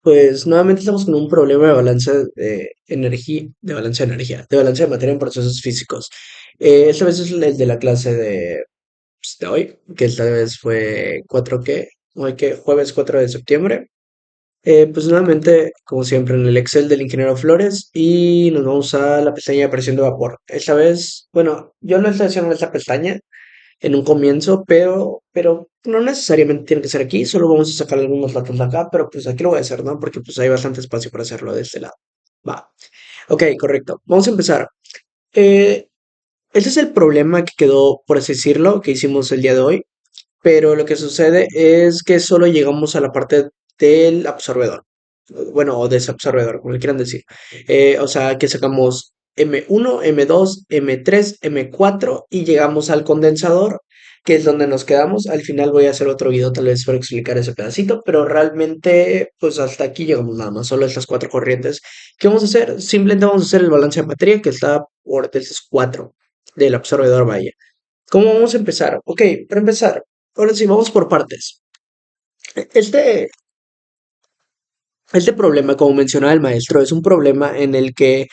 Pues nuevamente estamos con un problema de balance de energía, de balance de materia en procesos físicos. Esta vez es el de la clase de hoy, que esta vez fue 4 ¿qué? Hoy que jueves 4 de septiembre. Pues nuevamente, como siempre, en el Excel del ingeniero Flores y nos vamos a la pestaña de presión de vapor. Esta vez, bueno, yo no estoy haciendo esta pestaña en un comienzo, pero no necesariamente tiene que ser aquí, solo vamos a sacar algunos datos de acá, pero pues aquí lo voy a hacer, ¿no? Porque pues hay bastante espacio para hacerlo de este lado. Va. Ok, correcto. Vamos a empezar. Eh, este es el problema que quedó, por así decirlo, que hicimos el día de hoy, pero lo que sucede es que solo llegamos a la parte del absorbedor, bueno, o desabsorbedor, como le quieran decir. O sea, que sacamos M1, M2, M3, M4 y llegamos al condensador, que es donde nos quedamos. Al final voy a hacer otro video tal vez para explicar ese pedacito, pero realmente, pues hasta aquí llegamos nada más, solo estas cuatro corrientes. ¿Qué vamos a hacer? Simplemente vamos a hacer el balance de materia que está por vértices 4 del absorbedor, vaya. ¿Cómo vamos a empezar? Ok, para empezar, ahora sí, vamos por partes. Este, este problema, como mencionaba el maestro, es un problema en el que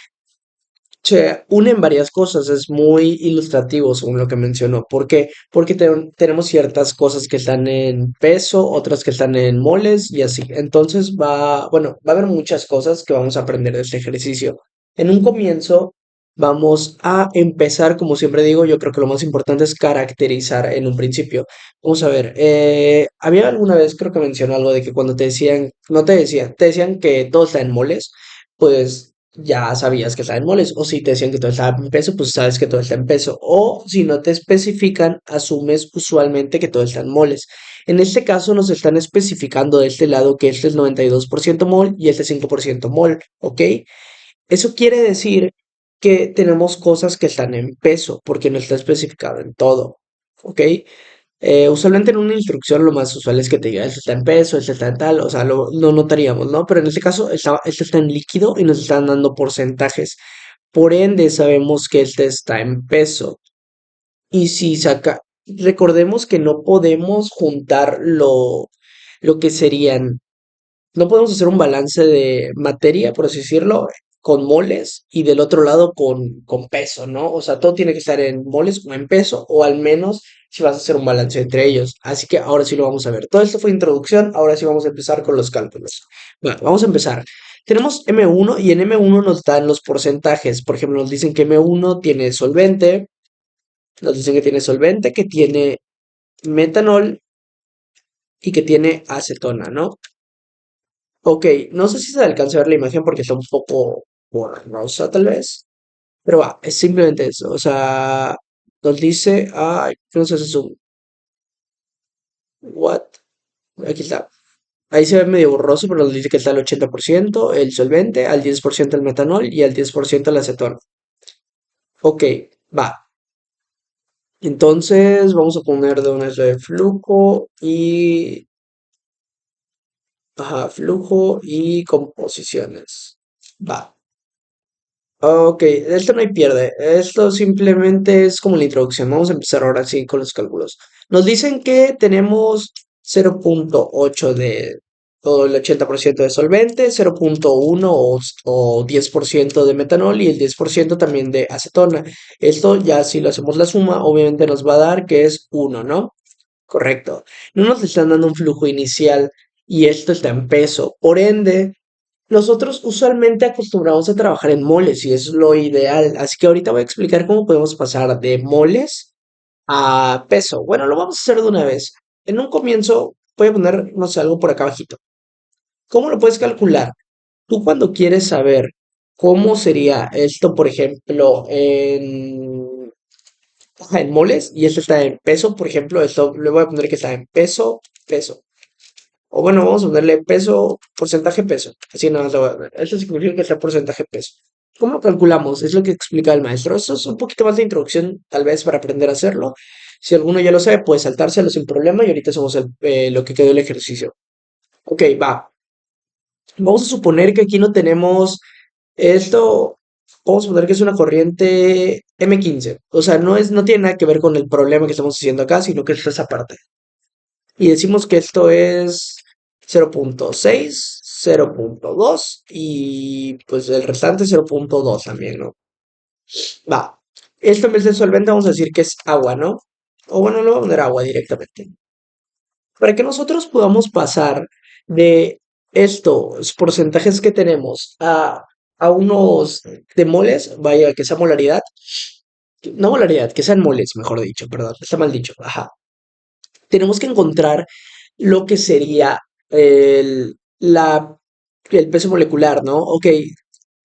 se unen varias cosas, es muy ilustrativo según lo que mencionó. ¿Por qué? Porque tenemos ciertas cosas que están en peso, otras que están en moles y así. Entonces bueno, va a haber muchas cosas que vamos a aprender de este ejercicio. En un comienzo vamos a empezar, como siempre digo, yo creo que lo más importante es caracterizar en un principio. Vamos a ver, había alguna vez, creo que mencionó algo de que cuando te decían, no te decían que todo está en moles, pues ya sabías que estaba en moles, o si te decían que todo estaba en peso, pues sabes que todo está en peso, o si no te especifican, asumes usualmente que todo está en moles. En este caso nos están especificando de este lado que este es 92% mol y este es 5% mol, ¿ok? Eso quiere decir que tenemos cosas que están en peso, porque no está especificado en todo, ¿ok? Usualmente en una instrucción lo más usual es que te diga, este está en peso, este está en tal, o sea, lo notaríamos, ¿no? Pero en este caso, este está en líquido y nos están dando porcentajes. Por ende, sabemos que este está en peso. Y si recordemos que no podemos juntar lo que serían, no podemos hacer un balance de materia, por así decirlo, con moles y del otro lado con peso, ¿no? O sea, todo tiene que estar en moles o en peso, o al menos si vas a hacer un balance entre ellos. Así que ahora sí lo vamos a ver. Todo esto fue introducción, ahora sí vamos a empezar con los cálculos. Bueno, vamos a empezar. Tenemos M1 y en M1 nos dan los porcentajes. Por ejemplo, nos dicen que M1 tiene solvente, nos dicen que tiene solvente, que tiene metanol y que tiene acetona, ¿no? Ok, no sé si se alcanza a ver la imagen porque está un poco borrosa tal vez, pero va, es simplemente eso. O sea, nos dice, ay, ¿qué nos hace zoom? What? Aquí está. Ahí se ve medio borroso, pero nos dice que está al 80% el solvente, al 10% el metanol y al 10% el acetona. Ok, va. Entonces vamos a poner de una vez de flujo y, ajá, flujo y composiciones. Va. Ok, esto no hay pierde. Esto simplemente es como la introducción. Vamos a empezar ahora sí con los cálculos. Nos dicen que tenemos 0,8 de todo el 80% de solvente, 0,1 o 10% de metanol y el 10% también de acetona. Esto ya si lo hacemos la suma, obviamente nos va a dar que es 1, ¿no? Correcto. No nos están dando un flujo inicial y esto está en peso. Por ende, nosotros usualmente acostumbramos a trabajar en moles y es lo ideal. Así que ahorita voy a explicar cómo podemos pasar de moles a peso. Bueno, lo vamos a hacer de una vez. En un comienzo voy a poner, no sé, algo por acá abajito. ¿Cómo lo puedes calcular? Tú cuando quieres saber cómo sería esto, por ejemplo, en moles y esto está en peso, por ejemplo, esto le voy a poner que está en peso, peso. O bueno, vamos a ponerle peso, porcentaje peso. Así nada más lo voy a poner. Eso significa que está porcentaje peso. ¿Cómo lo calculamos? Es lo que explica el maestro. Eso es un poquito más de introducción, tal vez, para aprender a hacerlo. Si alguno ya lo sabe, puede saltárselo sin problema y ahorita hacemos lo que quedó el ejercicio. Ok, va. Vamos a suponer que aquí no tenemos esto. Vamos a suponer que es una corriente M15. O sea, no tiene nada que ver con el problema que estamos haciendo acá, sino que esto es aparte. Y decimos que esto es 0.6, 0.2 y pues el restante 0.2 también, ¿no? Va. Esto en vez de solvente vamos a decir que es agua, ¿no? O bueno, le voy a poner agua directamente. Para que nosotros podamos pasar de estos porcentajes que tenemos a unos de moles, vaya, que sea molaridad, no molaridad, que sean moles, mejor dicho, perdón, está mal dicho, ajá. Tenemos que encontrar lo que sería el peso molecular, ¿no? Ok,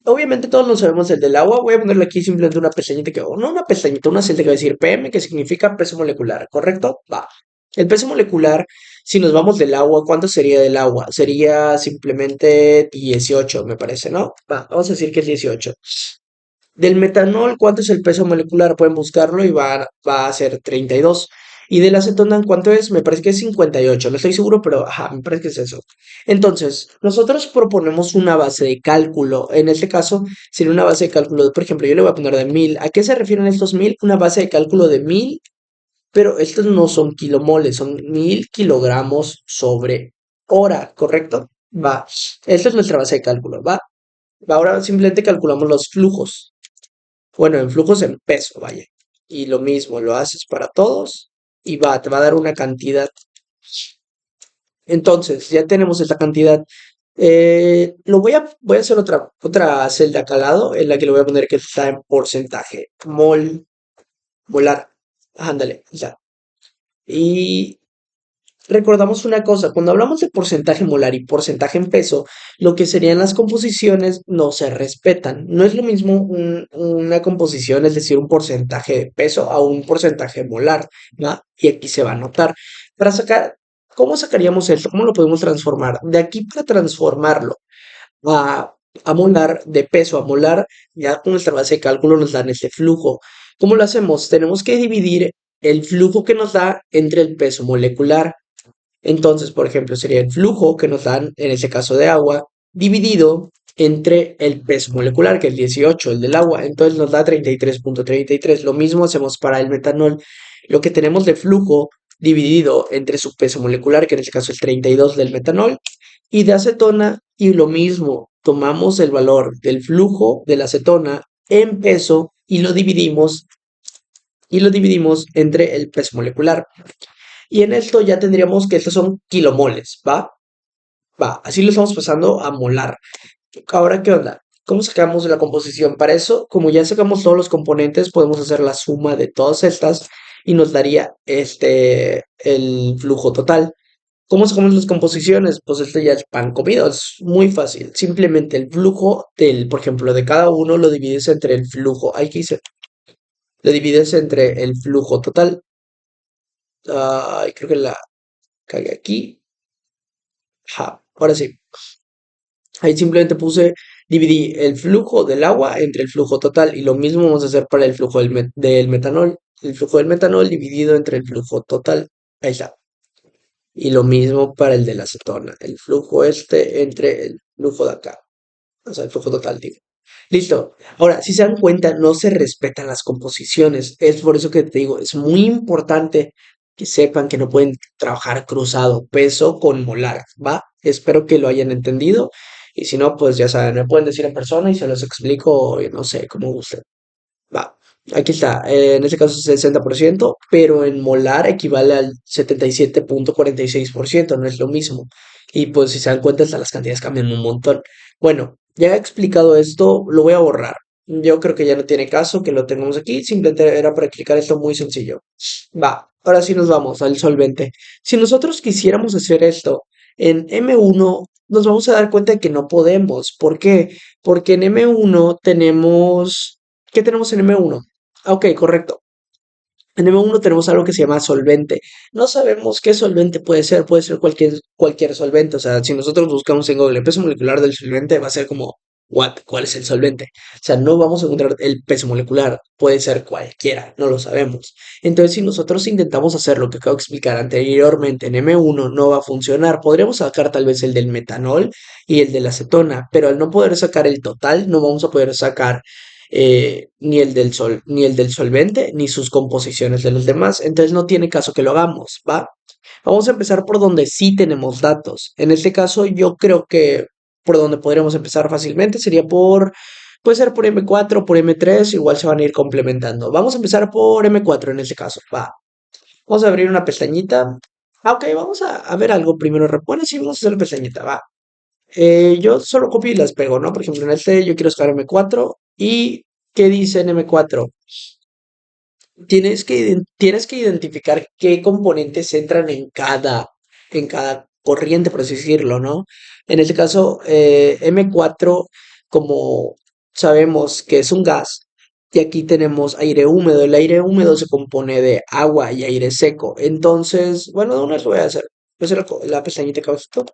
obviamente todos lo sabemos el del agua. Voy a ponerle aquí simplemente una pestañita que, o no una pestañita, una celda que va a decir PM, que significa peso molecular, ¿correcto? Va. El peso molecular, si nos vamos del agua, ¿cuánto sería del agua? Sería simplemente 18, me parece, ¿no? Va, vamos a decir que es 18. Del metanol, ¿cuánto es el peso molecular? Pueden buscarlo y va a ser 32. Y de la acetona, ¿cuánto es? Me parece que es 58. No estoy seguro, pero ajá, me parece que es eso. Entonces, nosotros proponemos una base de cálculo. En este caso, sería una base de cálculo, por ejemplo, yo le voy a poner de 1000. ¿A qué se refieren estos 1000? Una base de cálculo de 1000, pero estos no son kilomoles, son 1000 kilogramos sobre hora, ¿correcto? Va. Esta es nuestra base de cálculo, ¿va? Ahora simplemente calculamos los flujos. Bueno, en flujos en peso, vaya. Y lo mismo, lo haces para todos y te va a dar una cantidad. Entonces, ya tenemos esta cantidad. Voy a hacer otra celda acá al lado en la que le voy a poner que está en porcentaje. Molar. Ándale, ya. Y recordamos una cosa, cuando hablamos de porcentaje molar y porcentaje en peso, lo que serían las composiciones no se respetan. No es lo mismo una composición, es decir, un porcentaje de peso a un porcentaje molar, ¿va? Y aquí se va a notar. Para sacar, ¿cómo sacaríamos esto? ¿Cómo lo podemos transformar? De aquí para transformarlo a molar, de peso a molar, ya con nuestra base de cálculo nos dan este flujo. ¿Cómo lo hacemos? Tenemos que dividir el flujo que nos da entre el peso molecular. Entonces, por ejemplo, sería el flujo que nos dan, en ese caso de agua, dividido entre el peso molecular, que es 18, el del agua. Entonces nos da 33.33. Lo mismo hacemos para el metanol. Lo que tenemos de flujo dividido entre su peso molecular, que en este caso es 32 del metanol, y de acetona, y lo mismo, tomamos el valor del flujo de la acetona en peso y lo dividimos entre el peso molecular. Y en esto ya tendríamos que estos son kilomoles, ¿va? Va, así lo estamos pasando a molar. Ahora, ¿qué onda? ¿Cómo sacamos la composición? Para eso, como ya sacamos todos los componentes, podemos hacer la suma de todas estas y nos daría el flujo total. ¿Cómo sacamos las composiciones? Pues esto ya es pan comido, es muy fácil. Simplemente el flujo por ejemplo, de cada uno lo divides entre el flujo. Hay que hice, lo divides entre el flujo total. Creo que la cagué aquí. Ahora sí. Ahí simplemente dividí el flujo del agua entre el flujo total y lo mismo vamos a hacer para el flujo del metanol. El flujo del metanol dividido entre el flujo total. Ahí está. Y lo mismo para el de la acetona. El flujo entre el flujo de acá. O sea, el flujo total, digo. Listo. Ahora, si se dan cuenta, no se respetan las composiciones. Es por eso que te digo, es muy importante que sepan que no pueden trabajar cruzado, peso con molar, ¿va? Espero que lo hayan entendido. Y si no, pues ya saben, me pueden decir en persona y se los explico, no sé, como gusten. Va, aquí está. En este caso es 60%, pero en molar equivale al 77.46%, no es lo mismo. Y pues si se dan cuenta, hasta las cantidades cambian un montón. Bueno, ya he explicado esto, lo voy a borrar. Yo creo que ya no tiene caso que lo tengamos aquí, simplemente era para explicar esto muy sencillo. Va, ahora sí nos vamos al solvente. Si nosotros quisiéramos hacer esto en M1, nos vamos a dar cuenta de que no podemos. ¿Por qué? Porque en M1 tenemos. ¿Qué tenemos en M1? Ok, correcto. En M1 tenemos algo que se llama solvente. No sabemos qué solvente puede ser cualquier solvente. O sea, si nosotros buscamos en Google el peso molecular del solvente, va a ser como, ¿what? ¿Cuál es el solvente? O sea, no vamos a encontrar el peso molecular. Puede ser cualquiera, no lo sabemos. Entonces, si nosotros intentamos hacer lo que acabo de explicar anteriormente en M1, no va a funcionar. Podríamos sacar tal vez el del metanol y el de la acetona, pero al no poder sacar el total, no vamos a poder sacar ni el del solvente, ni sus composiciones de los demás. Entonces no tiene caso que lo hagamos, ¿va? Vamos a empezar por donde sí tenemos datos. En este caso, yo creo que por donde podríamos empezar fácilmente sería puede ser por M4, por M3, igual se van a ir complementando. Vamos a empezar por M4 en este caso. Va. Vamos a abrir una pestañita. Ah, ok, vamos a ver algo primero. Bueno, sí, vamos a hacer la pestañita, va. Yo solo copio y las pego, ¿no? Por ejemplo, en este yo quiero escoger M4 y ¿qué dice en M4? Tienes que identificar qué componentes entran en cada corriente, por así decirlo, ¿no? En este caso, M4, como sabemos que es un gas, y aquí tenemos aire húmedo. El aire húmedo se compone de agua y aire seco. Entonces, bueno, de una vez lo voy a hacer. Voy a hacer la pestañita que abajo.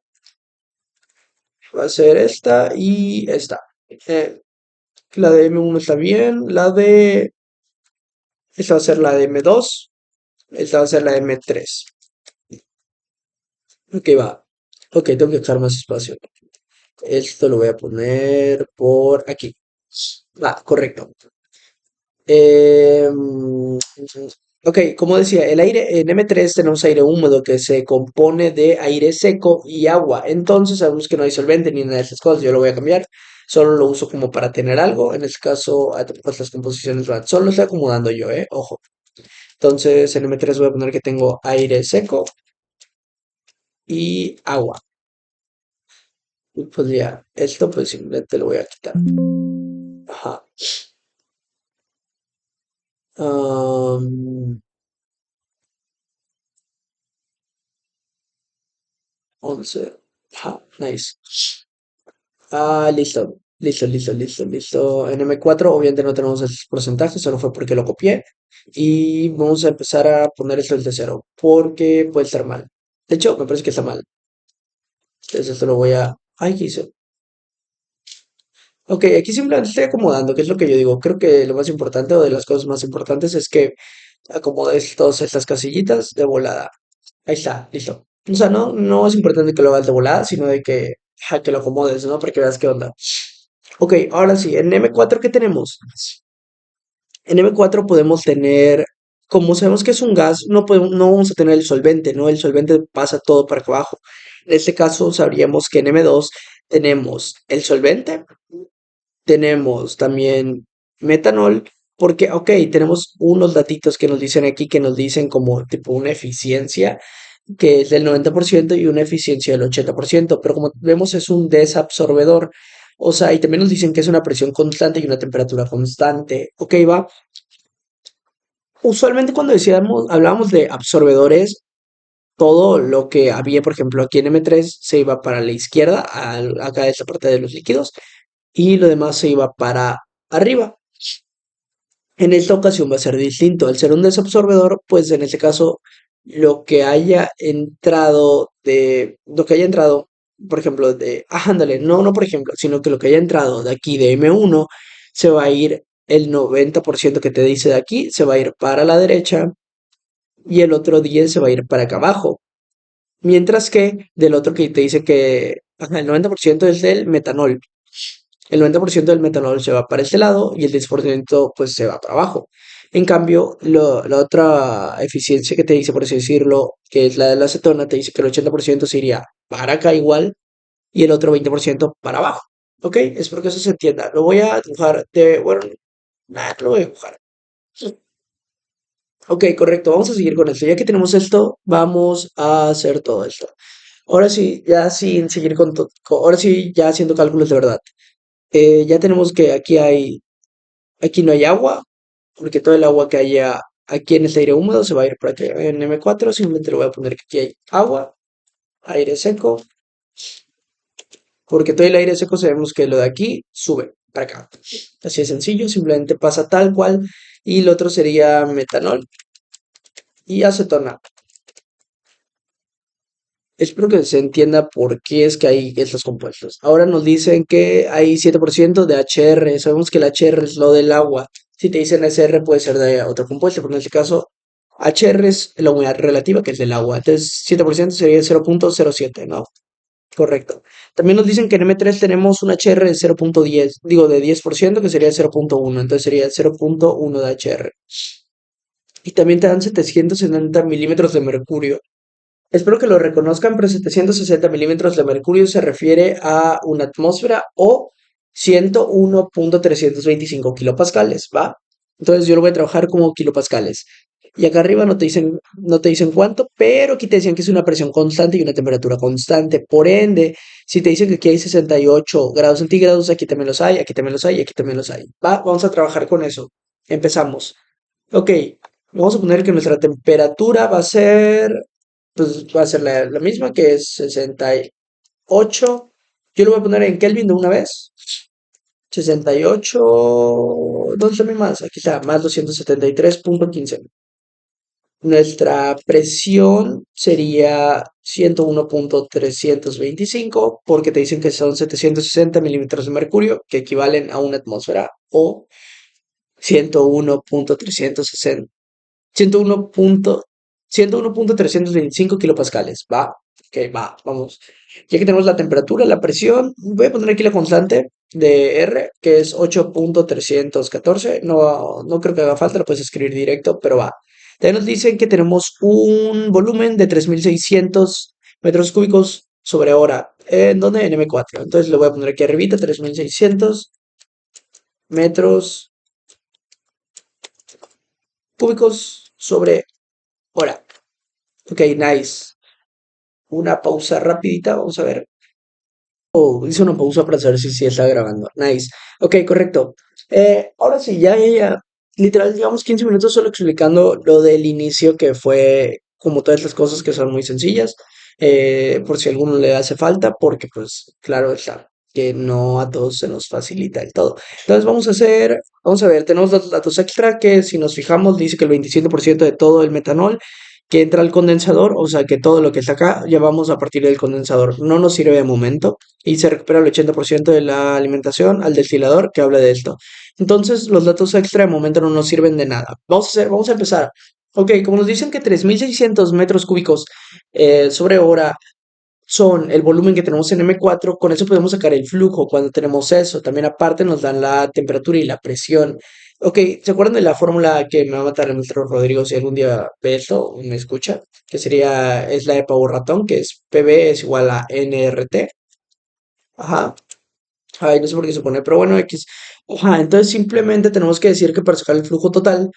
Va a ser esta y esta. Eh, la de M1 está bien. Esta va a ser la de M2. Esta va a ser la de M3. Ok, va. Ok, tengo que dejar más espacio. Esto lo voy a poner por aquí. Va, correcto. Ok, como decía, el aire en M3 tenemos aire húmedo que se compone de aire seco y agua. Entonces sabemos que no hay solvente ni nada de esas cosas. Yo lo voy a cambiar. Solo lo uso como para tener algo. En este caso, pues las composiciones van. Solo lo estoy acomodando yo, ojo. Entonces en M3 voy a poner que tengo aire seco y agua. Y pues ya, esto pues simplemente lo voy a quitar. Ajá. Am, 11. Ajá, nice. Ah, listo. Listo, listo, listo, listo. En M4 obviamente no tenemos esos porcentajes, solo fue porque lo copié. Y vamos a empezar a poner esto desde cero, porque puede estar mal. De hecho, me parece que está mal. Entonces esto lo voy a... Ay, ¿qué hice? Ok, aquí simplemente estoy acomodando, que es lo que yo digo. Creo que lo más importante o de las cosas más importantes es que acomodes todas estas casillitas de volada. Ahí está, listo. O sea, no es importante que lo hagas de volada, sino de que, que lo acomodes, ¿no? Para que veas qué onda. Ok, ahora sí, en M4, ¿qué tenemos? En M4 podemos tener, como sabemos que es un gas, no vamos a tener el solvente, ¿no? El solvente pasa todo para acá abajo. En este caso, sabríamos que en M2 tenemos el solvente, tenemos también metanol, porque, ok, tenemos unos datitos que nos dicen aquí, que nos dicen como tipo una eficiencia que es del 90% y una eficiencia del 80%, pero como vemos es un desabsorbedor. O sea, y también nos dicen que es una presión constante y una temperatura constante. Ok, va. Usualmente cuando hablábamos de absorbedores, todo lo que había, por ejemplo, aquí en M3 se iba para la izquierda, acá esta parte de los líquidos, y lo demás se iba para arriba. En esta ocasión va a ser distinto. Al ser un desabsorbedor, pues en este caso, lo que haya entrado, por ejemplo, ándale, no por ejemplo, sino que lo que haya entrado de aquí de M1, se va a ir el 90% que te dice de aquí, se va a ir para la derecha y el otro 10 se va a ir para acá abajo. Mientras que del otro que te dice que el 90% es del metanol. El 90% del metanol se va para este lado y el 10% pues se va para abajo. En cambio, la otra eficiencia que te dice, por así decirlo, que es la de la acetona, te dice que el 80% se iría para acá igual y el otro 20% para abajo. ¿Ok? Espero que eso se entienda. Lo voy a dibujar bueno, nada, lo voy a dibujar. Ok, correcto. Vamos a seguir con esto. Ya que tenemos esto, vamos a hacer todo esto. Ahora sí, ya sin seguir ahora sí, ya haciendo cálculos de verdad. Ya tenemos que aquí no hay agua, porque todo el agua que haya aquí en este aire húmedo se va a ir para acá. En M4 simplemente le voy a poner que aquí hay agua, aire seco, porque todo el aire seco sabemos que lo de aquí sube para acá. Así de sencillo, simplemente pasa tal cual. Y lo otro sería metanol y acetona. Espero que se entienda por qué es que hay estos compuestos. Ahora nos dicen que hay 7% de HR. Sabemos que el HR es lo del agua. Si te dicen SR puede ser de otro compuesto, pero en este caso HR es la unidad relativa que es del agua. Entonces 7% sería 0,07, ¿no? Correcto. También nos dicen que en M3 tenemos un HR de 0,10, digo de 10% que sería 0,1. Entonces sería 0,1 de HR. Y también te dan 770 milímetros de mercurio. Espero que lo reconozcan, pero 760 milímetros de mercurio se refiere a una atmósfera o 101.325 kilopascales, ¿va? Entonces yo lo voy a trabajar como kilopascales. Y acá arriba no te dicen cuánto, pero aquí te decían que es una presión constante y una temperatura constante. Por ende, si te dicen que aquí hay 68 grados centígrados, aquí también los hay, aquí también los hay, y aquí también los hay. ¿Va? Vamos a trabajar con eso. Empezamos. Ok, vamos a poner que nuestra temperatura va a ser, pues va a ser la misma, que es 68. Yo lo voy a poner en Kelvin de una vez. 68. ¿Dónde está mi más? Aquí está, más 273.15. Nuestra presión sería 101.325 porque te dicen que son 760 milímetros de mercurio, que equivalen a una atmósfera, o 101.360 101 punto- 101.325 kilopascales. Va, ok, vamos. Ya que tenemos la temperatura, la presión, voy a poner aquí la constante de R, que es 8.314. No creo que haga falta, lo puedes escribir directo, pero va. También nos dicen que tenemos un volumen de 3.600 metros cúbicos sobre hora. ¿En dónde? En M4. Entonces le voy a poner aquí arribita 3.600 metros cúbicos sobre hora. Ok, nice. Una pausa rapidita, vamos a ver. Oh, hice una pausa para saber si está grabando. Nice. Ok, correcto. Ahora sí, ya. Literal, digamos 15 minutos solo explicando lo del inicio, que fue como todas las cosas que son muy sencillas. Por si a alguno le hace falta, porque pues claro está, que no a todos se nos facilita el todo. Entonces vamos a ver, tenemos los datos extra que si nos fijamos dice que el 27% de todo el metanol que entra al condensador, o sea que todo lo que está acá llevamos a partir del condensador. No nos sirve de momento y se recupera el 80% de la alimentación al destilador que habla de esto. Entonces, los datos extra de momento no nos sirven de nada. Vamos a empezar. Ok, como nos dicen que 3.600 metros cúbicos sobre hora son el volumen que tenemos en M4, con eso podemos sacar el flujo cuando tenemos eso. También aparte nos dan la temperatura y la presión. Ok, ¿se acuerdan de la fórmula que me va a matar el maestro Rodrigo si algún día ve esto o me escucha? Es la de Pavo Ratón, que es PV es igual a NRT. Ajá. Ay, no sé por qué se pone, pero bueno, X. Ajá, entonces simplemente tenemos que decir que para sacar el flujo total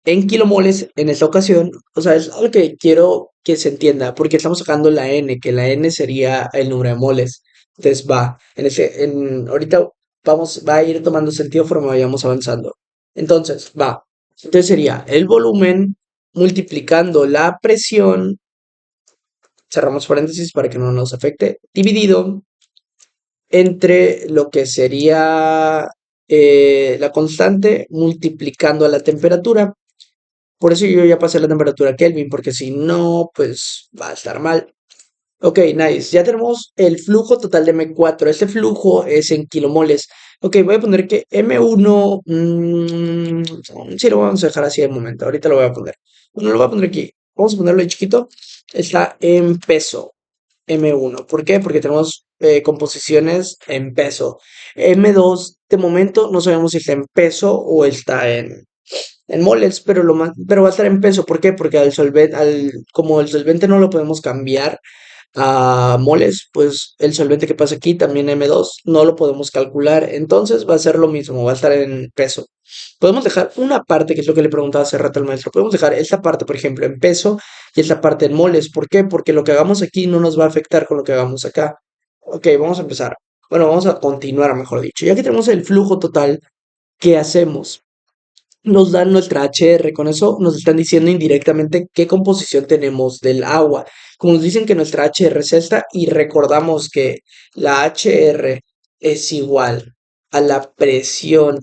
en kilomoles en esta ocasión, o sea, es algo que quiero que se entienda, porque estamos sacando la N, que la N sería el número de moles. Entonces ahorita va a ir tomando sentido conforme vayamos avanzando. Entonces, va. Entonces sería el volumen multiplicando la presión, cerramos paréntesis para que no nos afecte, dividido entre lo que sería la constante multiplicando a la temperatura. Por eso yo ya pasé la temperatura Kelvin, porque si no, pues va a estar mal. Ok, nice. Ya tenemos el flujo total de M4. Este flujo es en kilomoles. Ok, voy a poner que M1. Sí, lo vamos a dejar así de momento. Ahorita lo voy a poner. Bueno, lo voy a poner aquí. Vamos a ponerlo en chiquito. Está en peso. M1. ¿Por qué? Porque tenemos composiciones en peso. M2, de momento, no sabemos si está en peso o está en moles, pero va a estar en peso. ¿Por qué? Porque como el solvente no lo podemos cambiar a moles, pues el solvente que pasa aquí, también M2, no lo podemos calcular. Entonces va a ser lo mismo, va a estar en peso. Podemos dejar una parte, que es lo que le preguntaba hace rato al maestro. Podemos dejar esta parte, por ejemplo, en peso y esta parte en moles. ¿Por qué? Porque lo que hagamos aquí no nos va a afectar con lo que hagamos acá. Ok, vamos a empezar. Bueno, vamos a continuar, mejor dicho. Ya que tenemos el flujo total, ¿qué hacemos? Nos dan nuestra HR. Con eso nos están diciendo indirectamente qué composición tenemos del agua. Como nos dicen que nuestra HR es esta y recordamos que la HR es igual a la presión.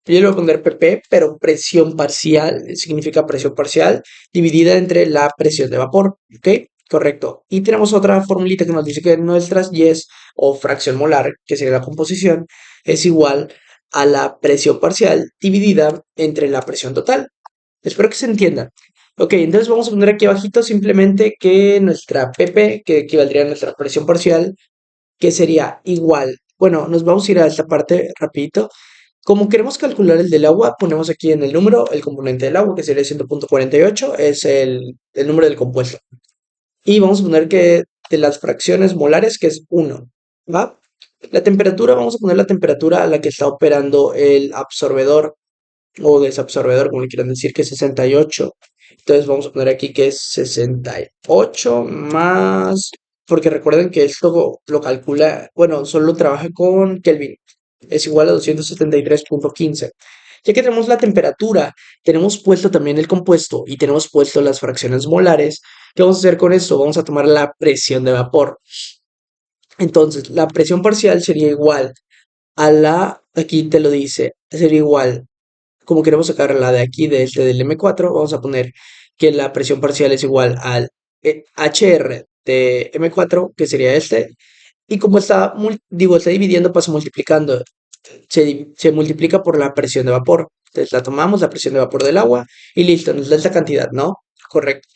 Yo le voy a poner PP, pero presión parcial significa presión parcial dividida entre la presión de vapor. ¿Ok? Correcto. Y tenemos otra formulita que nos dice que nuestras yes o fracción molar, que sería la composición, es igual a la presión parcial dividida entre la presión total. Espero que se entienda. Ok, entonces vamos a poner aquí abajito simplemente que nuestra PP, que equivaldría a nuestra presión parcial, que sería igual. Bueno, nos vamos a ir a esta parte rapidito. Como queremos calcular el del agua, ponemos aquí en el número el componente del agua, que sería 100.48, es el número del compuesto. y vamos a poner que de las fracciones molares, que es uno, ¿va? La temperatura, vamos a poner la temperatura a la que está operando el absorbedor o desabsorbedor, como le quieran decir, que es 68. Entonces vamos a poner aquí que es 68 más, porque recuerden que esto lo calcula, bueno, solo trabaja con Kelvin, es igual a 273,15. Ya que tenemos la temperatura, tenemos puesto también el compuesto y tenemos puesto las fracciones molares. ¿Qué vamos a hacer con esto? Vamos a tomar la presión de vapor. Entonces, la presión parcial sería igual a la, aquí te lo dice, sería igual, como queremos sacar la de aquí, de este del M4, vamos a poner que la presión parcial es igual al HR de M4, que sería este, y como está, digo, está dividiendo, pasa multiplicando, se multiplica por la presión de vapor. Entonces la tomamos, la presión de vapor del agua, y listo, nos da esta cantidad, ¿no? Correcto.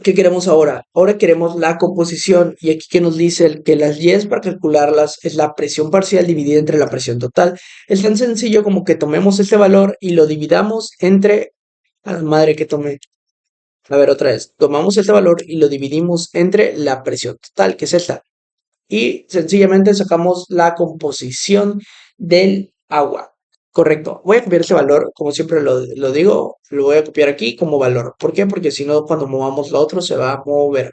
¿Qué queremos ahora? Ahora queremos la composición y aquí que nos dice que las Y's para calcularlas es la presión parcial dividida entre la presión total. Es tan sencillo como que tomemos este valor y lo dividamos entre... A la madre que tomé. A ver, otra vez. Tomamos este valor y lo dividimos entre la presión total, que es esta. Y sencillamente sacamos la composición del agua. Correcto. Voy a copiar este valor, como siempre lo digo, lo voy a copiar aquí como valor. ¿Por qué? Porque si no, cuando movamos lo otro se va a mover.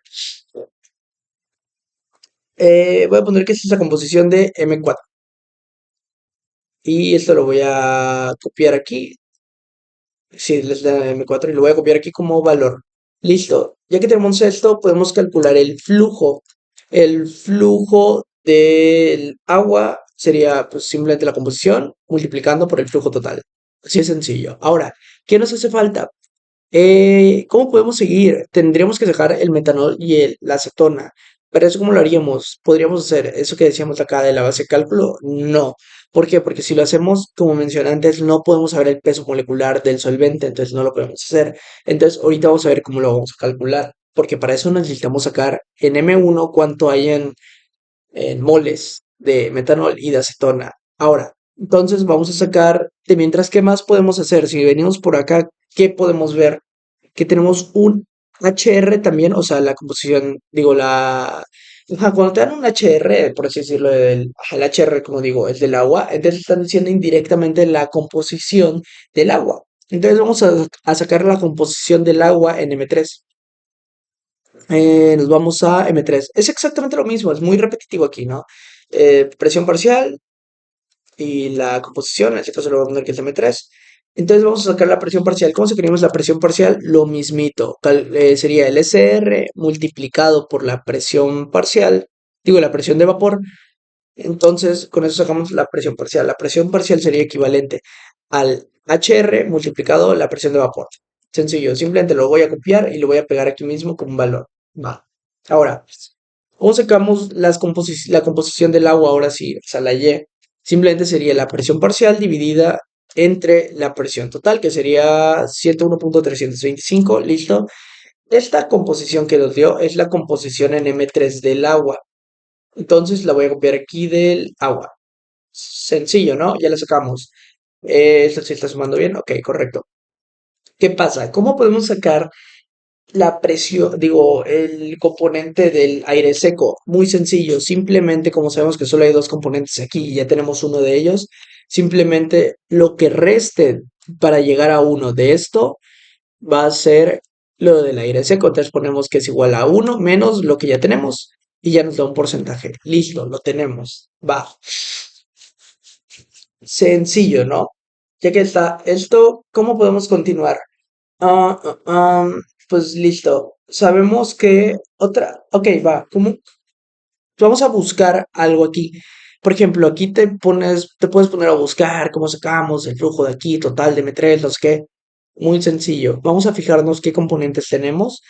Voy a poner que esta es la composición de M4. Y esto lo voy a copiar aquí. Sí, es la M4 y lo voy a copiar aquí como valor. Listo. Ya que tenemos esto, podemos calcular el flujo. El flujo del agua sería pues, simplemente la composición multiplicando por el flujo total. Así de sencillo. Ahora, ¿qué nos hace falta? ¿Cómo podemos seguir? Tendríamos que sacar el metanol y la acetona. Pero eso, ¿cómo lo haríamos? ¿Podríamos hacer eso que decíamos acá de la base de cálculo? No. ¿Por qué? Porque si lo hacemos, como mencioné antes, no podemos saber el peso molecular del solvente, entonces no lo podemos hacer. Entonces, ahorita vamos a ver cómo lo vamos a calcular. Porque para eso necesitamos sacar en M1 cuánto hay en moles de metanol y de acetona. Ahora, entonces vamos a sacar, de mientras, ¿qué más podemos hacer? Si venimos por acá, ¿qué podemos ver? Que tenemos un HR también, o sea, la composición, digo, ajá, cuando te dan un HR, por así decirlo, el HR, como digo, es del agua, entonces están diciendo indirectamente la composición del agua. Entonces vamos a sacar la composición del agua en M3. Nos vamos a M3. Es exactamente lo mismo, es muy repetitivo aquí, ¿no? Presión parcial y la composición, en este caso lo voy a poner que es M3. Entonces vamos a sacar la presión parcial. ¿Cómo sacaríamos la presión parcial? Lo mismito. Sería el SR multiplicado por la presión parcial, digo, la presión de vapor. Entonces, con eso sacamos la presión parcial. La presión parcial sería equivalente al HR multiplicado la presión de vapor. Sencillo, simplemente lo voy a copiar y lo voy a pegar aquí mismo como un valor. Va. Ahora, ¿cómo sacamos la composición del agua? Ahora sí, o sea, la Y. Simplemente sería la presión parcial dividida entre la presión total, que sería 101,325. Listo. Esta composición que nos dio es la composición en M3 del agua. Entonces la voy a copiar aquí del agua. Sencillo, ¿no? Ya la sacamos. ¿Esto se está sumando bien? Ok, correcto. ¿Qué pasa? ¿Cómo podemos sacar la presión, digo, el componente del aire seco? Muy sencillo. Simplemente, como sabemos que solo hay dos componentes aquí y ya tenemos uno de ellos, simplemente lo que reste para llegar a uno de esto va a ser lo del aire seco. Entonces ponemos que es igual a uno menos lo que ya tenemos y ya nos da un porcentaje. Listo, lo tenemos. Va. Sencillo, ¿no? Ya que está esto, ¿cómo podemos continuar? Ah, pues listo. Sabemos que otra. Ok, va. Vamos a buscar algo aquí. Por ejemplo, aquí te puedes poner a buscar cómo sacamos el flujo de aquí, total de M3, los que. Muy sencillo. Vamos a fijarnos qué componentes tenemos.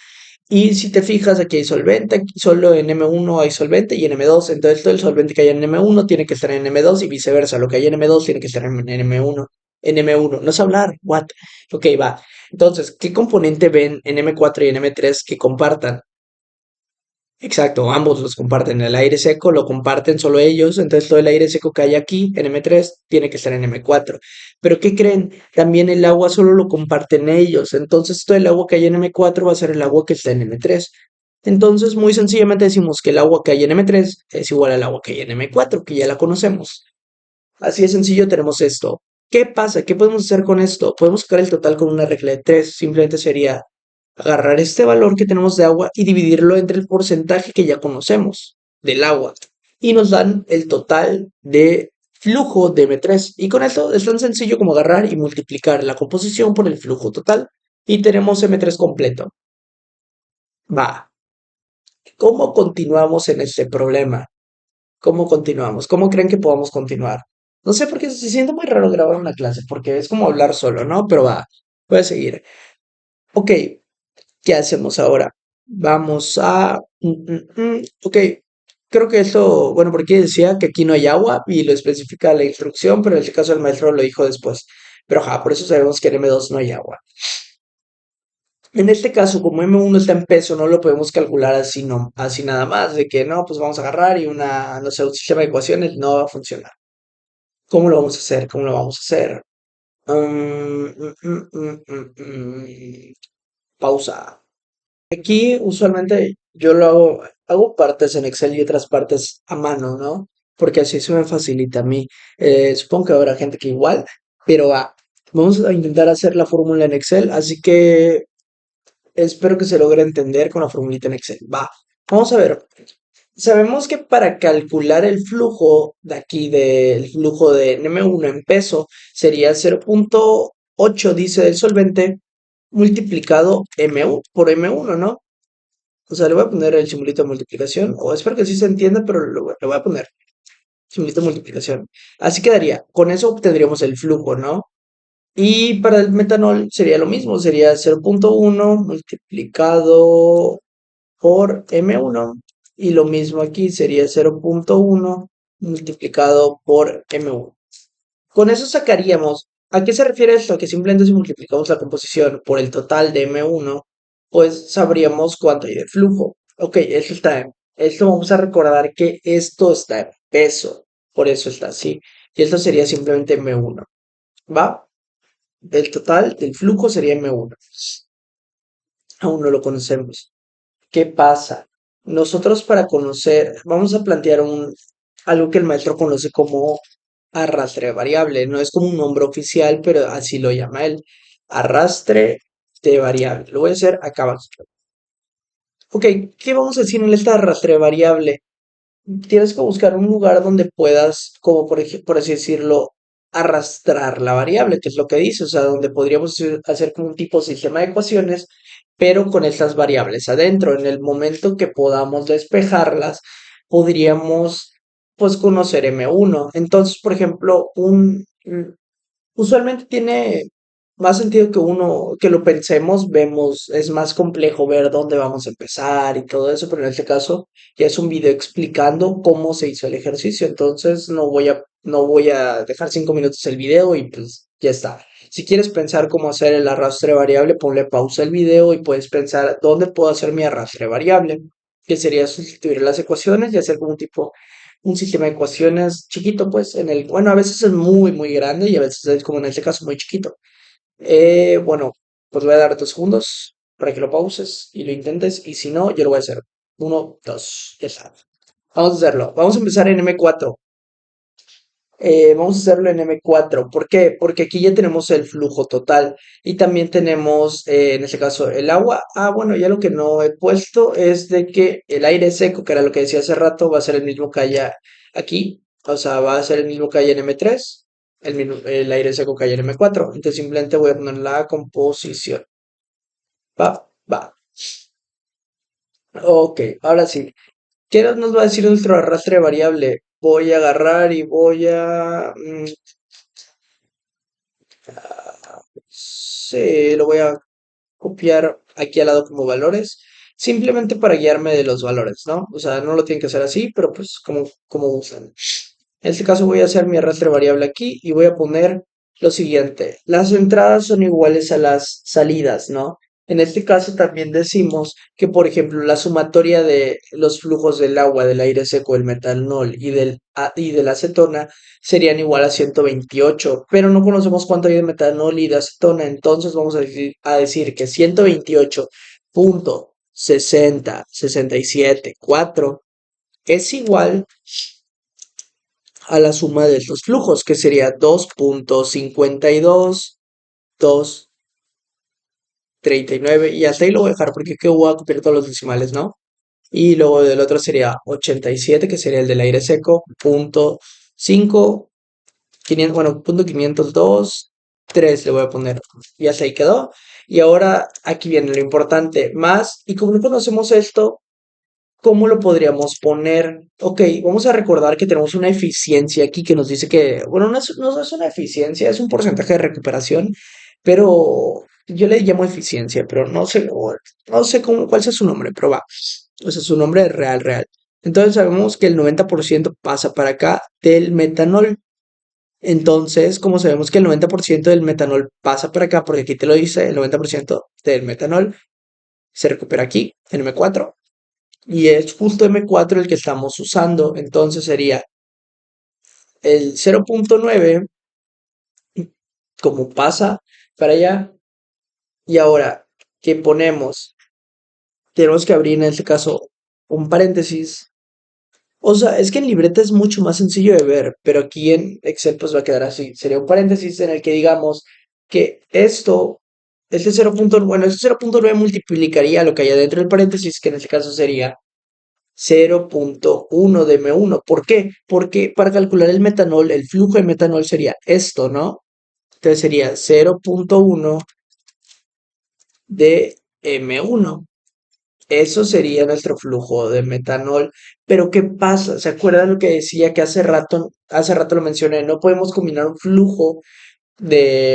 Y si te fijas, aquí hay solvente, aquí solo en M1 hay solvente y en M2. Entonces todo el solvente que hay en M1 tiene que estar en M2 y viceversa. Lo que hay en M2 tiene que estar en M1. En M1. No sé hablar. What? Ok, va. Entonces, ¿qué componente ven en M4 y en M3 que compartan? Exacto, ambos los comparten. El aire seco lo comparten solo ellos, entonces todo el aire seco que hay aquí en M3 tiene que estar en M4. Pero ¿qué creen? También el agua solo lo comparten ellos, entonces todo el agua que hay en M4 va a ser el agua que está en M3. Entonces, muy sencillamente decimos que el agua que hay en M3 es igual al agua que hay en M4, que ya la conocemos. Así de sencillo tenemos esto. ¿Qué pasa? ¿Qué podemos hacer con esto? Podemos sacar el total con una regla de 3. Simplemente sería agarrar este valor que tenemos de agua y dividirlo entre el porcentaje que ya conocemos del agua. Y nos dan el total de flujo de M3. Y con esto es tan sencillo como agarrar y multiplicar la composición por el flujo total. Y tenemos M3 completo. Va. ¿Cómo continuamos en este problema? ¿Cómo continuamos? ¿Cómo creen que podamos continuar? No sé por qué se siente muy raro grabar una clase, porque es como hablar solo, ¿no? Pero va, voy a seguir. Ok, ¿qué hacemos ahora? Vamos a... ok, creo que esto, bueno, porque decía que aquí no hay agua y lo especifica la instrucción, pero en este caso el maestro lo dijo después. Pero ajá, por eso sabemos que en M2 no hay agua. En este caso, como M1 está en peso, no lo podemos calcular así, no, así nada más, de que no, pues vamos a agarrar y una, no sé, un sistema de ecuaciones no va a funcionar. ¿Cómo lo vamos a hacer? ¿Cómo lo vamos a hacer? Mm, mm, mm, mm, pausa. Aquí usualmente yo lo hago partes en Excel y otras partes a mano, ¿no? Porque así se me facilita a mí. Supongo que habrá gente que igual, pero vamos a intentar hacer la fórmula en Excel, así que espero que se logre entender con la formulita en Excel. Va, vamos a ver. Sabemos que para calcular el flujo de aquí, del flujo de M1 en peso, sería 0,8, dice del solvente, multiplicado M1 por M1, ¿no? O sea, le voy a poner el simbolito de multiplicación, o espero que sí se entienda, pero le voy a poner simbolito de multiplicación. Así quedaría. Con eso obtendríamos el flujo, ¿no? Y para el metanol sería lo mismo, sería 0,1 multiplicado por M1. Y lo mismo aquí sería 0,1 multiplicado por M1. Con eso sacaríamos, ¿a qué se refiere esto? Que simplemente si multiplicamos la composición por el total de M1, pues sabríamos cuánto hay de flujo. Ok, esto vamos a recordar que esto está en peso, por eso está así. Y esto sería simplemente M1, ¿va? El total del flujo sería M1. Aún no lo conocemos. ¿Qué pasa? Nosotros para conocer, vamos a plantear algo que el maestro conoce como arrastre variable. No es como un nombre oficial, pero así lo llama él. Arrastre de variable. Lo voy a hacer acá abajo. Ok, ¿qué vamos a decir en esta arrastre variable? Tienes que buscar un lugar donde puedas, como por así decirlo, arrastrar la variable, que es lo que dice, o sea, donde podríamos hacer como un tipo de sistema de ecuaciones, pero con estas variables adentro. En el momento que podamos despejarlas, podríamos, pues, conocer M1. Entonces, por ejemplo, usualmente tiene más sentido que que lo pensemos, vemos, es más complejo ver dónde vamos a empezar y todo eso, pero en este caso ya es un video explicando cómo se hizo el ejercicio, entonces no voy a dejar 5 minutos el video y pues ya está. Si quieres pensar cómo hacer el arrastre variable, ponle pausa al video y puedes pensar dónde puedo hacer mi arrastre variable, que sería sustituir las ecuaciones y hacer como un sistema de ecuaciones chiquito, pues, bueno, a veces es muy, muy grande y a veces es como en este caso muy chiquito. Bueno, pues voy a dar 2 segundos para que lo pauses y lo intentes, y si no, yo lo voy a hacer. Uno, dos, ya está. Vamos a hacerlo. Vamos a empezar en M4. Vamos a hacerlo en M4. ¿Por qué? Porque aquí ya tenemos el flujo total y también tenemos, en este caso, el agua. Bueno, ya lo que no he puesto es de que el aire seco, que era lo que decía hace rato, va a ser el mismo que haya aquí. O sea, va a ser el mismo que haya en M3, el aire seco que haya en M4. Entonces simplemente voy a poner la composición. Va, va. Ok, ahora sí. ¿Qué nos va a decir nuestro arrastre variable? Voy a agarrar y voy a... sí, lo voy a copiar aquí al lado como valores, simplemente para guiarme de los valores, ¿no? O sea, no lo tienen que hacer así, pero pues como usan. En este caso voy a hacer mi arrastre variable aquí y voy a poner lo siguiente. Las entradas son iguales a las salidas, ¿no? En este caso también decimos que, por ejemplo, la sumatoria de los flujos del agua, del aire seco, del metanol y de la acetona serían igual a 128, pero no conocemos cuánto hay de metanol y de acetona, entonces vamos a decir que 128.6067.4 es igual a la suma de estos flujos, que sería 2.52, 2.39, y hasta ahí lo voy a dejar porque que voy a copiar todos los decimales, ¿no? Y luego del otro sería 87, que sería el del aire seco, punto 5, 500, bueno, punto 502, 3 le voy a poner, y hasta ahí quedó. Y ahora aquí viene lo importante, más, y como no conocemos esto, ¿cómo lo podríamos poner? Ok, vamos a recordar que tenemos una eficiencia aquí que nos dice que, bueno, no es una eficiencia, es un porcentaje de recuperación, pero yo le llamo eficiencia, pero no sé, no sé cuál sea su nombre, pero va. O sea, su nombre es real, real. Entonces sabemos que el 90% pasa para acá del metanol. Entonces, como sabemos que el 90% del metanol pasa para acá, porque aquí te lo dice, el 90% del metanol se recupera aquí, en M4. Y es justo M4 el que estamos usando. Entonces sería el 0.9 como pasa para allá. Y ahora que ponemos, tenemos que abrir en este caso un paréntesis. O sea, es que en libreta es mucho más sencillo de ver, pero aquí en Excel pues va a quedar así. Sería un paréntesis en el que digamos que este 0. Bueno, este 0.9 multiplicaría lo que hay dentro del paréntesis, que en este caso sería 0.1 de M1. ¿Por qué? Porque para calcular el metanol, el flujo de metanol sería esto, ¿no? Entonces sería 0.1 de M1. Eso sería nuestro flujo de metanol. Pero ¿qué pasa? ¿Se acuerdan lo que decía que hace rato lo mencioné? No podemos combinar un flujo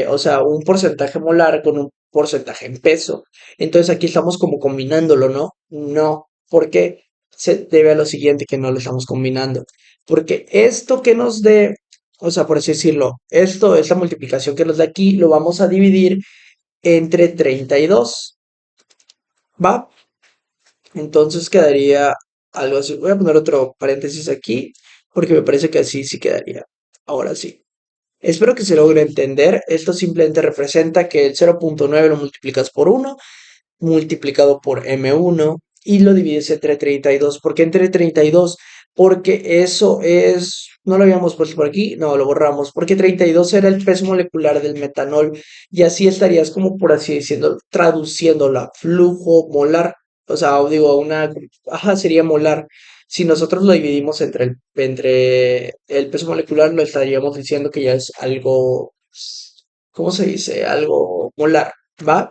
o sea, un porcentaje molar con un porcentaje en peso. Entonces aquí estamos como combinándolo, ¿no? No, porque se debe a lo siguiente que no lo estamos combinando. Porque esto que nos dé, o sea, por así decirlo, esta multiplicación que nos da aquí, lo vamos a dividir entre 32, ¿va? Entonces quedaría algo así. Voy a poner otro paréntesis aquí, porque me parece que así sí quedaría. Ahora sí. Espero que se logre entender. Esto simplemente representa que el 0.9 lo multiplicas por 1 multiplicado por M1 y lo divides entre 32. ¿Por qué entre 32? Porque eso es, no lo habíamos puesto por aquí, no, lo borramos, porque 32 era el peso molecular del metanol y así estarías como por así diciendo, traduciéndola, flujo molar, o sea, digo, ajá, sería molar. Si nosotros lo dividimos entre el peso molecular, lo estaríamos diciendo que ya es algo, ¿cómo se dice? Algo molar, ¿va?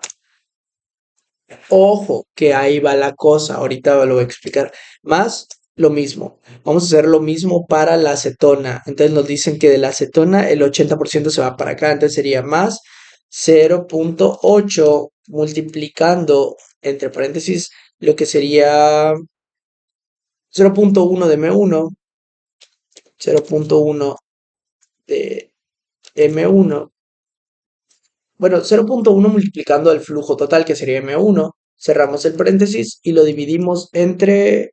Ojo, que ahí va la cosa, ahorita lo voy a explicar. Más lo mismo, vamos a hacer lo mismo para la acetona. Entonces nos dicen que de la acetona el 80% se va para acá, entonces sería más 0.8 multiplicando entre paréntesis lo que sería 0.1 de M1, 0.1 de M1. Bueno, 0.1 multiplicando el flujo total que sería M1. Cerramos el paréntesis y lo dividimos entre.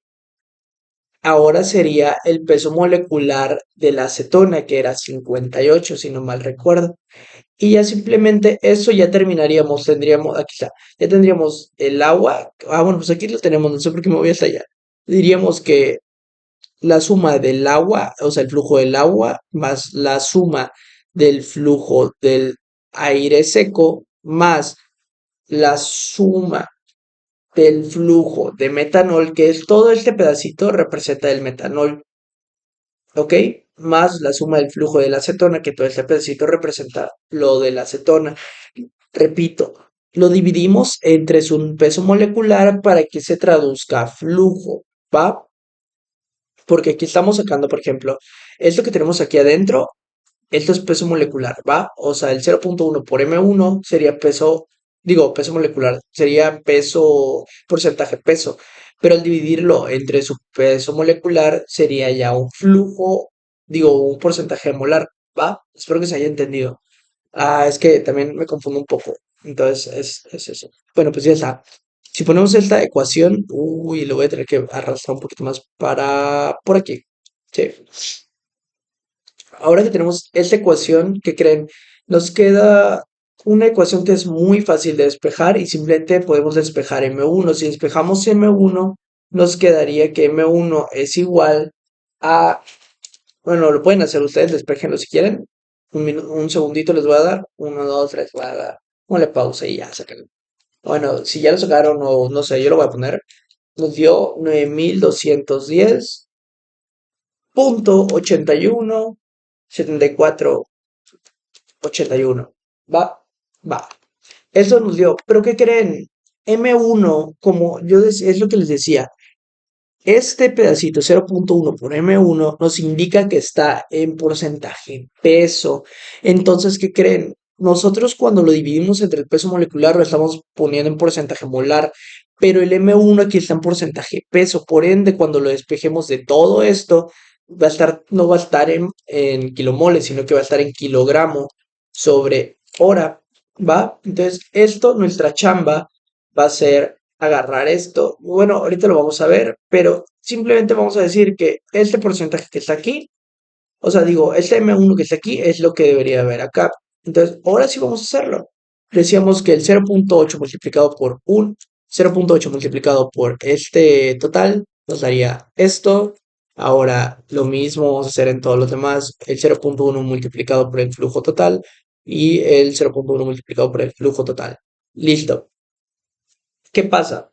Ahora sería el peso molecular de la acetona, que era 58, si no mal recuerdo. Y ya simplemente eso ya terminaríamos, aquí está, ya tendríamos el agua. Bueno, pues aquí lo tenemos, no sé por qué me voy hasta allá. Diríamos que la suma del agua, o sea, el flujo del agua, más la suma del flujo del aire seco, más la suma del flujo de metanol, que es todo este pedacito, representa el metanol, ¿ok? Más la suma del flujo de la acetona, que todo este pedacito representa lo de la acetona. Repito, lo dividimos entre su peso molecular para que se traduzca a flujo, ¿va? Porque aquí estamos sacando, por ejemplo, esto que tenemos aquí adentro, esto es peso molecular, ¿va? O sea, el 0.1 por M1 sería peso molecular, sería porcentaje peso, pero al dividirlo entre su peso molecular sería ya un flujo, un porcentaje molar, ¿va? Espero que se haya entendido. Ah, es que también me confundo un poco. Entonces es eso. Bueno, pues ya está. Si ponemos esta ecuación, uy, lo voy a tener que arrastrar un poquito más para por aquí. Sí. Ahora que tenemos esta ecuación, ¿qué creen? Nos queda una ecuación que es muy fácil de despejar y simplemente podemos despejar M1. Si despejamos M1, nos quedaría que M1 es igual a, bueno, lo pueden hacer ustedes, despejenlo si quieren. Un segundito les voy a dar. Uno, dos, tres, voy a dar. Ponle pausa y ya, sáquenlo. Bueno, si ya lo sacaron o no sé, yo lo voy a poner. Nos dio 9210.817481. Va, va. Eso nos dio. Pero ¿qué creen? M1, como yo es lo que les decía, este pedacito 0.1 por M1 nos indica que está en porcentaje peso. Entonces, ¿qué creen? Nosotros cuando lo dividimos entre el peso molecular lo estamos poniendo en porcentaje molar, pero el M1 aquí está en porcentaje peso. Por ende, cuando lo despejemos de todo esto, no va a estar en kilomoles, sino que va a estar en kilogramo sobre hora. ¿Va? Entonces, esto, nuestra chamba va a ser agarrar esto. Bueno, ahorita lo vamos a ver, pero simplemente vamos a decir que este porcentaje que está aquí, o sea, digo, este M1 que está aquí es lo que debería haber acá. Entonces, ahora sí vamos a hacerlo. Decíamos que el 0.8 multiplicado por 0.8 multiplicado por este total nos daría esto. Ahora lo mismo vamos a hacer en todos los demás. El 0.1 multiplicado por el flujo total y el 0.1 multiplicado por el flujo total. Listo. ¿Qué pasa?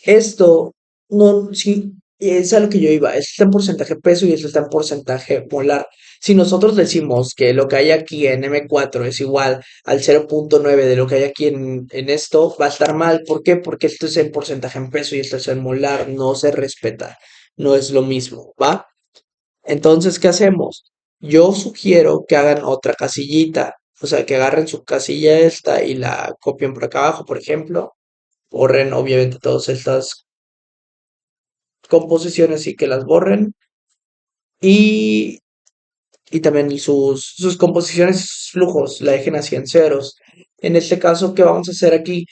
Esto no, sí, es a lo que yo iba. Esto está en porcentaje peso y esto está en porcentaje molar. Si nosotros decimos que lo que hay aquí en M4 es igual al 0.9 de lo que hay aquí en esto, va a estar mal. ¿Por qué? Porque esto es en porcentaje en peso y esto es en molar. No se respeta. No es lo mismo, ¿va? Entonces, ¿qué hacemos? Yo sugiero que hagan otra casillita. O sea, que agarren su casilla esta y la copien por acá abajo, por ejemplo. Borren obviamente todas estas composiciones y que las borren. Y, y también sus composiciones y sus flujos la dejen así en ceros. En este caso, ¿qué vamos a hacer aquí?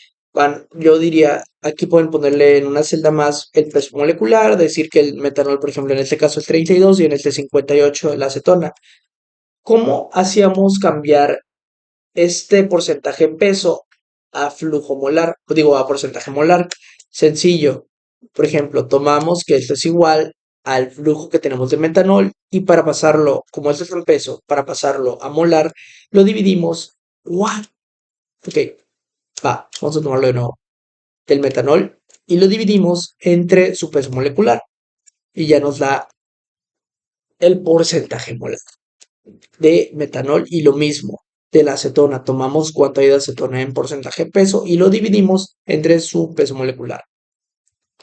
Yo diría, aquí pueden ponerle en una celda más el peso molecular, decir que el metanol, por ejemplo, en este caso es 32 y en este 58 la acetona. ¿Cómo hacíamos cambiar este porcentaje en peso a flujo molar? Digo, a porcentaje molar. Sencillo. Por ejemplo, tomamos que esto es igual al flujo que tenemos de metanol y para pasarlo, como esto es en peso, para pasarlo a molar, lo dividimos. ¿What? Ok, va, vamos a tomarlo de nuevo. Del metanol y lo dividimos entre su peso molecular y ya nos da el porcentaje molar de metanol y lo mismo de la acetona. Tomamos cuánto hay de acetona en porcentaje peso y lo dividimos entre su peso molecular.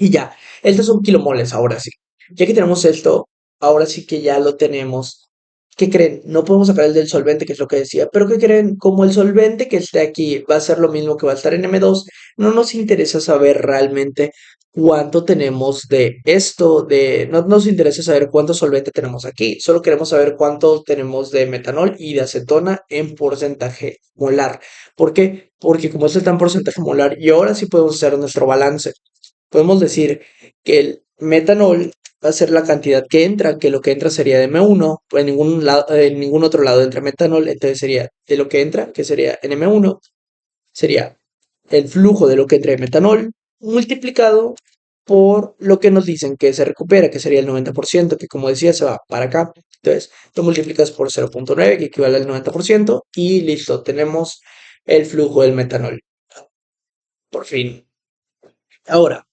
Y ya, estos son kilomoles, ahora sí. Ya que tenemos esto, ahora sí que ya lo tenemos. ¿Qué creen? No podemos sacar el del solvente, que es lo que decía, pero ¿qué creen? Como el solvente que esté aquí va a ser lo mismo que va a estar en M2, no nos interesa saber realmente cuánto tenemos de esto, no nos interesa saber cuánto solvente tenemos aquí, solo queremos saber cuánto tenemos de metanol y de acetona en porcentaje molar. ¿Por qué? Porque como esto está en porcentaje molar y ahora sí podemos hacer nuestro balance. Podemos decir que el metanol va a ser la cantidad que entra, que lo que entra sería de M1, en ningún lado, en ningún otro lado entra metanol, entonces sería de lo que entra, que sería en M1, sería el flujo de lo que entra de metanol multiplicado por lo que nos dicen que se recupera, que sería el 90%, que como decía se va para acá. Entonces, lo multiplicas por 0.9, que equivale al 90%, y listo, tenemos el flujo del metanol. Por fin. Ahora,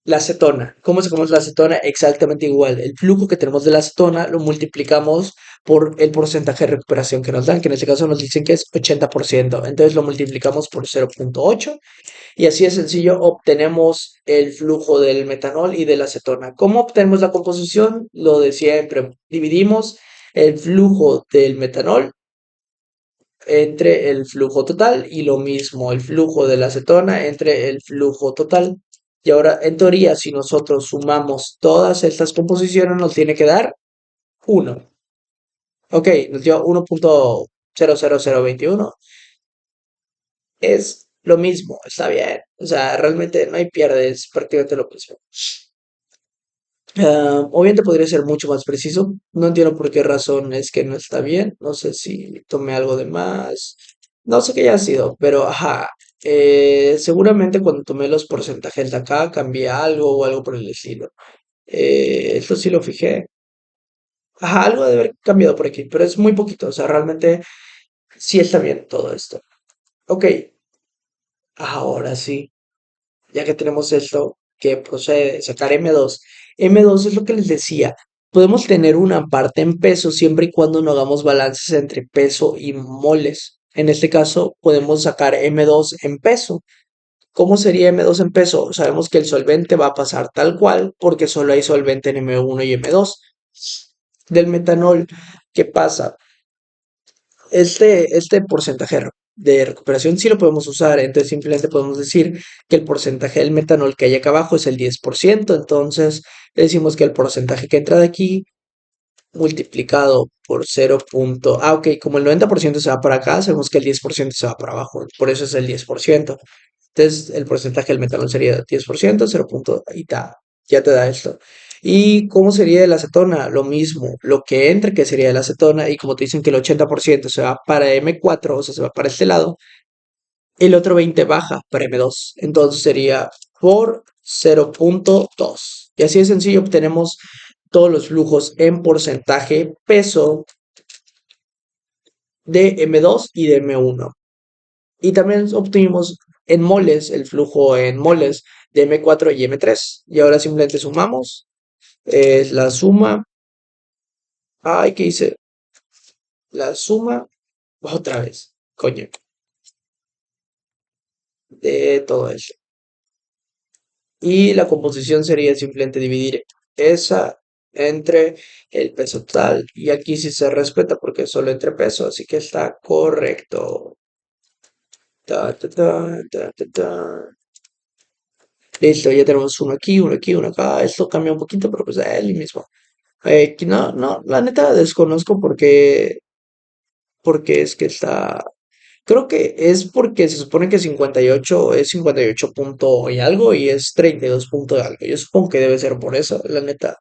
la acetona. ¿Cómo sacamos la acetona? Exactamente igual. El flujo que tenemos de la acetona lo multiplicamos por el porcentaje de recuperación que nos dan, que en este caso nos dicen que es 80%. Entonces lo multiplicamos por 0.8 y así de sencillo obtenemos el flujo del metanol y de la acetona. ¿Cómo obtenemos la composición? Lo de siempre. Dividimos el flujo del metanol entre el flujo total y lo mismo el flujo de la acetona entre el flujo total. Y ahora, en teoría, si nosotros sumamos todas estas composiciones, nos tiene que dar 1. Ok, nos dio 1.00021. Es lo mismo, está bien. O sea, realmente no hay pierdes, prácticamente lo mismo. Obviamente podría ser mucho más preciso. No entiendo por qué razón es que no está bien. No sé si tomé algo de más. No sé qué haya sido, pero ajá. Seguramente cuando tomé los porcentajes de acá cambié algo o algo por el estilo. Esto sí lo fijé. Ajá, algo debe haber cambiado por aquí, pero es muy poquito. O sea, realmente sí está bien todo esto. Ok, ahora sí. Ya que tenemos esto, que procede sacar M2. M2 es lo que les decía. Podemos tener una parte en peso siempre y cuando no hagamos balances entre peso y moles. En este caso, podemos sacar M2 en peso. ¿Cómo sería M2 en peso? Sabemos que el solvente va a pasar tal cual porque solo hay solvente en M1 y M2. Del metanol, ¿qué pasa? Este porcentaje de recuperación sí lo podemos usar, entonces simplemente podemos decir que el porcentaje del metanol que hay acá abajo es el 10%, entonces decimos que el porcentaje que entra de aquí multiplicado por 0. Ok, como el 90% se va para acá, sabemos que el 10% se va para abajo, por eso es el 10%. Entonces el porcentaje del metanol sería 10%, 0. Y ya te da esto. ¿Y cómo sería de la acetona? Lo mismo, lo que entre que sería de la acetona y como te dicen que el 80% se va para M4, o sea, se va para este lado, el otro 20 baja para M2. Entonces sería por 0.2. Y así de sencillo obtenemos todos los flujos en porcentaje peso de M2 y de M1. Y también obtuvimos en moles, el flujo en moles de M4 y M3. Y ahora simplemente sumamos. Es la suma. Ay, ¿qué hice? La suma otra vez. Coño. De todo eso. Y la composición sería simplemente dividir esa entre el peso total. Y aquí sí se respeta porque es solo entre peso, así que está correcto. Ta, ta, ta, ta, ta, ta. Listo, ya tenemos uno aquí, uno aquí, uno acá. Esto cambia un poquito, pero pues es el mismo. Que no, no, la neta desconozco porque es que está. Creo que es porque se supone que 58 es 58 punto y algo y es 32 punto y algo. Yo supongo que debe ser por eso, la neta.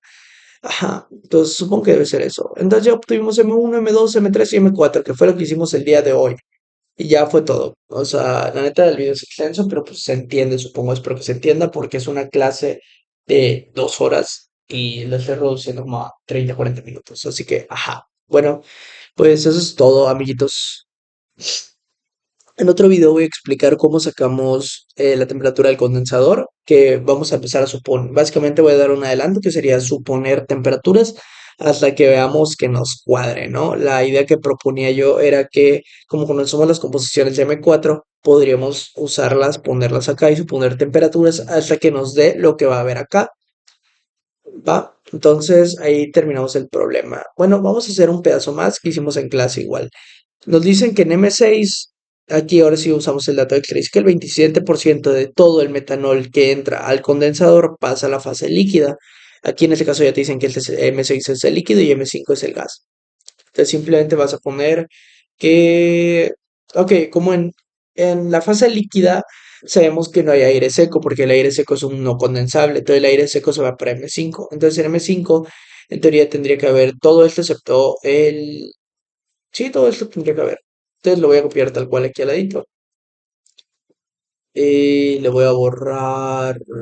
Ajá, entonces supongo que debe ser eso. Entonces ya obtuvimos M1, M2, M3 y M4, que fue lo que hicimos el día de hoy. Y ya fue todo. O sea, la neta del video es extenso, pero pues se entiende, supongo. Espero que se entienda porque es una clase de 2 horas y lo estoy reduciendo como a 30, 40 minutos. Así que, ajá. Bueno, pues eso es todo, amiguitos. En otro video voy a explicar cómo sacamos la temperatura del condensador, que vamos a empezar a suponer. Básicamente voy a dar un adelanto que sería suponer temperaturas hasta que veamos que nos cuadre, ¿no? La idea que proponía yo era que como conocemos las composiciones de M4, podríamos usarlas, ponerlas acá y suponer temperaturas hasta que nos dé lo que va a haber acá, ¿va? Entonces ahí terminamos el problema. Bueno, vamos a hacer un pedazo más que hicimos en clase igual. Nos dicen que en M6, aquí ahora sí usamos el dato extra, dice que el 27% de todo el metanol que entra al condensador pasa a la fase líquida. Aquí en este caso ya te dicen que el M6 es el líquido y M5 es el gas. Entonces simplemente vas a poner que, ok, como en la fase líquida sabemos que no hay aire seco porque el aire seco es un no condensable, entonces el aire seco se va para M5. Entonces en M5 en teoría tendría que haber todo esto excepto el. Sí, todo esto tendría que haber. Entonces lo voy a copiar tal cual aquí al ladito. Y le voy a borrar. Le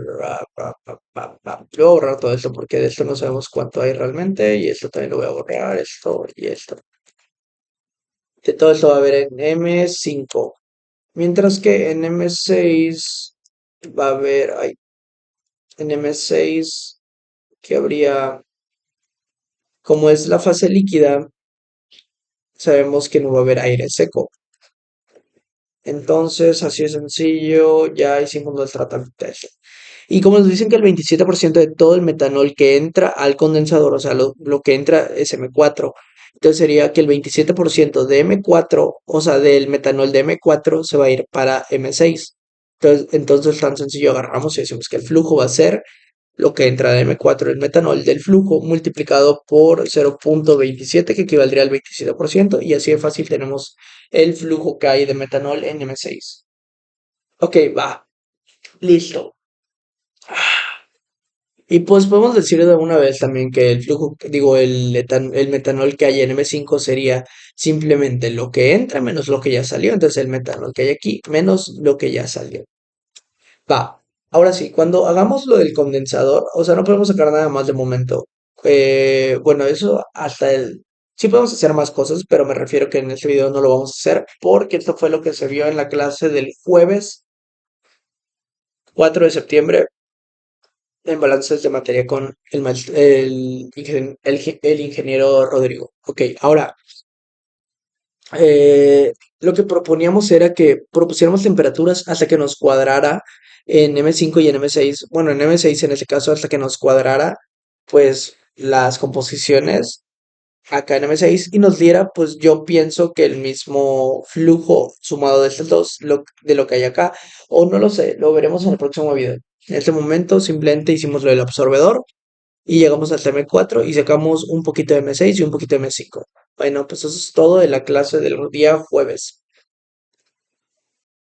voy a borrar todo esto porque de esto no sabemos cuánto hay realmente. Y esto también lo voy a borrar. Esto y esto. De todo esto va a haber en M5. Mientras que en M6 va a haber. En M6 que habría. Como es la fase líquida, sabemos que no va a haber aire seco. Entonces, así de sencillo, ya hicimos nuestra test. Y como nos dicen que el 27% de todo el metanol que entra al condensador, o sea, lo que entra es M4, entonces sería que el 27% de M4, o sea, del metanol de M4 se va a ir para M6. Entonces tan sencillo agarramos y decimos que el flujo va a ser lo que entra de M4, el metanol del flujo, multiplicado por 0.27, que equivaldría al 27%, y así de fácil tenemos el flujo que hay de metanol en M6. Ok, va, listo. Y pues podemos decir de una vez también que el flujo, digo, el metanol que hay en M5 sería simplemente lo que entra menos lo que ya salió. Entonces el metanol que hay aquí menos lo que ya salió. Va. Ahora sí, cuando hagamos lo del condensador, o sea, no podemos sacar nada más de momento. Bueno, eso hasta el... Sí podemos hacer más cosas, pero me refiero que en este video no lo vamos a hacer porque esto fue lo que se vio en la clase del jueves 4 de septiembre en balances de materia con el ingeniero Rodrigo. Ok, ahora, lo que proponíamos era que propusiéramos temperaturas hasta que nos cuadrara en M5 y en M6. Bueno, en M6 en este caso hasta que nos cuadrara pues las composiciones acá en M6 y nos diera pues yo pienso que el mismo flujo sumado de estos dos de lo que hay acá. O no lo sé, lo veremos en el próximo video. En este momento simplemente hicimos lo del absorbedor y llegamos al M4 y sacamos un poquito de M6 y un poquito de M5. Bueno, pues eso es todo de la clase del día jueves.